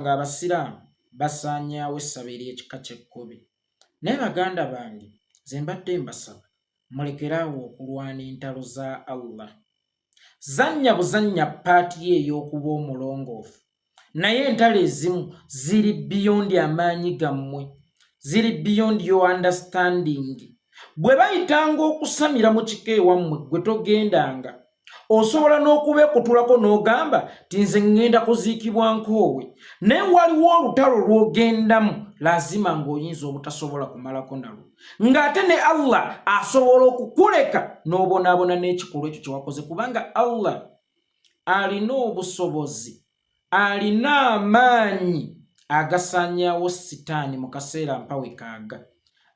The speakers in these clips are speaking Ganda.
Abasiraamu basaanyaawo essaba ery'ekika ky'ekkobe. Naye baganda bange nze mbadde mbasaba mulekeraawo okulwana entalo za Allah. Zannya buzannya paati ye ey'okuba omulongoofu, naye entalo ezimu ziri beyond amaanyi gammwe, ziri beyond your understanding. Bwe bayitanga okusamira mu kika ewammwe gwe togendanga, osobola n'okubeekutulako n'ogamba ti nze ŋŋenda kuziikibwa nkoowe, naye waliwo olutalo lw'ogendamu lazima ng'oyinza obutasobola kumalako nalwo, ng'ate ne Allah asobola okukuleka n'obonaabona n'ekikolwa ekyo kye wakoze, kubanga Allah alina obusobozi, alina amaanyi agasaanyaawo sitaani mu kaseera mpawe kaaga.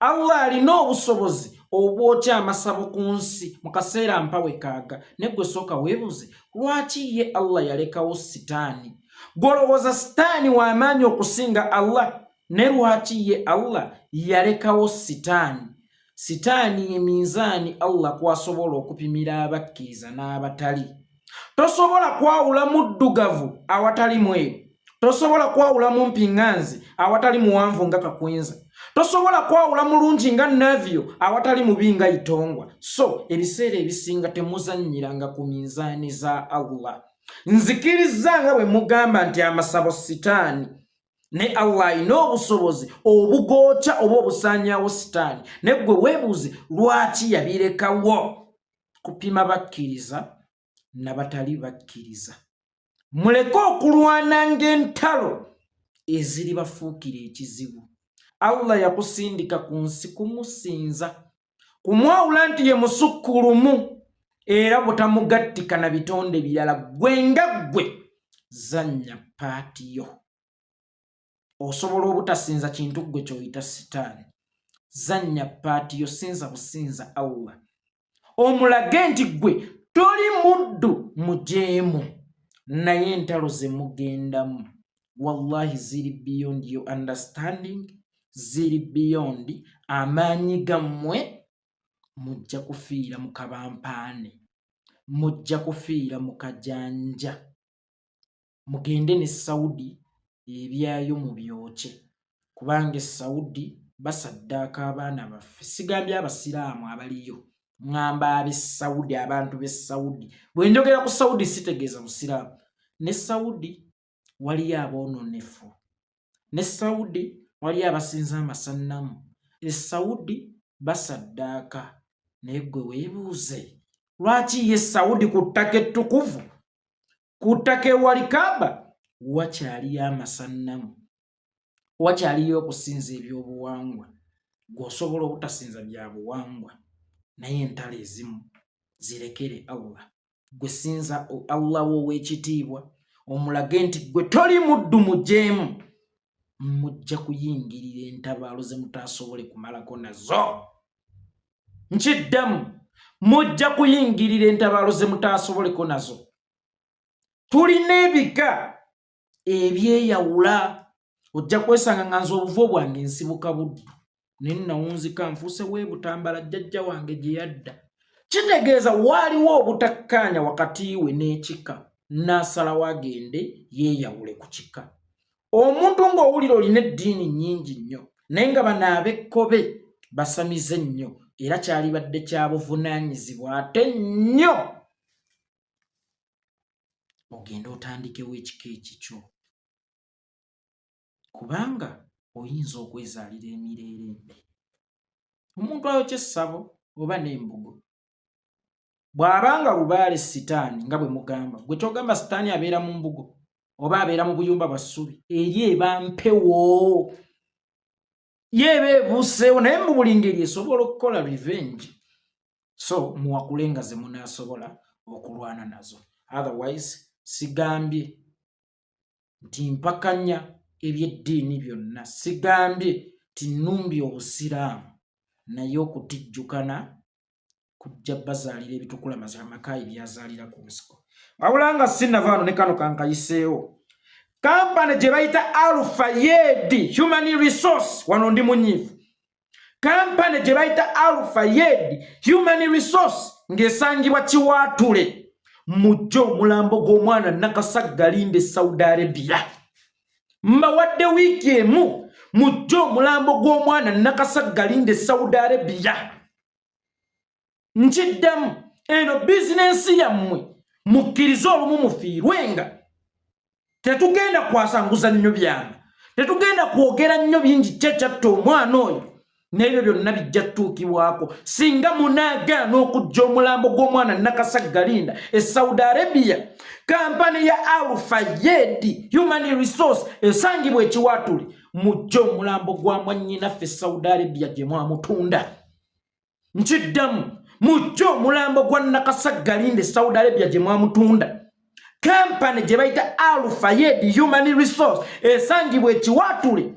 Allah alina obusobozi obwokya amasabo ku nsi mu kaseera mpawe kaaga. Ne gwe sooka weebuuze lwaki ye Allah yalekawo sitaani? Golowooza sitaani w'amaanyi okusinga Allah, ne lwaki ye Allah yalekawo sitaani? Sitaani ye minzaani Allah kwasobola okupimira abakkiriza n'abatali. Tosobola kwawula muddugavu awatali mweru, tosobola kwawula mumpiŋŋanzi awatali muwanvu nga kakwenza, tosobola kwawula mulungi nga navyo awatali mubi nga itongwa. So ebiseera ebisinga temuzannyiranga ku minzaani za Allah. Nzikiriza nga bwe mugamba nti amasabo sitaani, ne Allah alina obusobozi obugookya oba obusaanyaawo sitaani. Ne gwe weebuuze lwaki yabirekawo? Kupima bakkiriza n'abatali bakkiriza. Muleke okulwana ng'entalo eziri bafuukira ekizibu. Allah yakusindika ku nsi kumusinza, kumwawula nti ye musukkulumu era butamugattika na bitonde birala. Gwe nga ggwe zannya paati yo. Osobola obutasinza kintu ggwe ky'oyita sitaani. Zannya paati yo, sinza businza Allah. Omulage nti ggwe toli muddu mujeemu, naye entalo ze mugendamu wallahi ziri beyond your understanding, ziri beyond amaanyi gammwe. Mujja kufiira mu kabampaane, mujja kufiira mu kajanja. Mugende ne Saudi ebyayo mu byokye, kubanga Saudi basaddaaka abaana baffe. Sigambye abasiraamu abaliyo, ŋŋamba ab'e Saudi, abantu b'e Saudi. Bwe njogera ku Saudi sitegeeza busiraamu. Ne Saudi waliyo aboononefu, ne Saudi waliyo abasinza amasanamu, e Saudi basaddaaka. Naye gwe weebuuze lwaki ye Saudi ku ttaka ettukuvu, ku ttaka ewali Kaaba wakyaliyo amasanamu, wakyaliyo okusinza ebyobuwangwa. Gw'osobola obutasinza bya buwangwa, naye entalo ezimu zirekere Allah. Gwe sinza Allah wo ow'ekitiibwa, omulage nti gwe toli muddu mujeemu. Mujja kuyingirira entabaalo ze mutaasobole kumalako nazo. Nkiddamu, mujja kuyingirira entabaalo ze mutaasoboleko nazo. Tulina ebika ebyeyawula. Ojja kwesanga nga nze obuvo bwange nsibuka buddu, ne nnawunzika nfuuse weebutambala jjajja wange gye yadda. Kitegeeza waaliwo obutakkaanya wakati we n'ekika, n'asalawo agende yeeyawule ku kika. Omuntu ng'owulira olina eddiini nnyingi nnyo, naye nga bano ab'ekkobe basamize nnyo, era kyalibadde kya buvunaanyizibwa ate nnyo ogenda otandikewo ekika ekikyo, kubanga oyinza okwezaalira emirerembe. Omuntu ayokya essabo oba n'embugo bw'abanga lubaale sitaani nga bwe mugamba, gwe kyogamba sitaani abeera mu mbugo oba abeera mu buyumba bwa ssubi, eri eba mpewo, yeeba ebuuseewo, naye mu buli ngeri esobola okukola revenge. So muwakule nga ze munaasobola okulwana nazo. Otherwise sigambye nti mpakanya ebyeddiini byonna, sigambye ti nnumbye obusiraamu, naye okutijjukana kujja bazaalira ebitukula amakayi byazaalira ku nsiko. Wabula nga sinnavaano ne kano kankayiseewo, kampani gye bayita Alpha Yed Human Resource, wano ndi munyiivu, kampani gye bayita Alpha Yed Human Resource ng'esangibwa Kiwaatule, Mujja omulambo gw'omwana Nakasagga Linde, Saudi Arabia. mbawadde wiiki emu mujje omulambo gw'omwana Nakasaggalinde Saudi Arabia. Nkiddamu eno bizinensi yammwe mukkirize olumu mufiirwenga. Tetugenda kwasanguza nnyo byama, tetugenda kwogera nnyo bingi kyekyatta omwana oyo, n'ebyo byonna bijja ttuukibwako singa munaagaana okujja omulambo gw'omwana Nakasaggalinda Saudi Arabia. Kampani ya Al-Fayed Human Resource esangibwa ekiwaatule, mujje omulambo gwa mwannyinaffe Saudi Arabia gye mwamutunda. Nkiddamu mujje omulambo gwa Nakasaggalinde Saudi Arabia gye mwamutunda. Kampani gye bayita Al-Fayed Human Resource esangibwa ekiwaatule,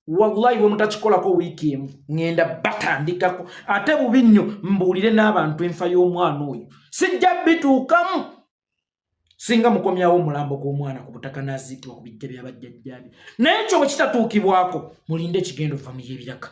wallahi bwe mutakikolako wiiki emu ngenda batandikako, ate bubi nnyo mbuulire n'abantu enfa y'omwana oyo sijja bituukamu singa mukomyawo omulambo gw'omwana ku butaka n'aziikibwa ku bijja bya bajjajjaabe. Naye ekyo bwe kitatuukibwako mulinde ekigendo va mu y'ebiraka.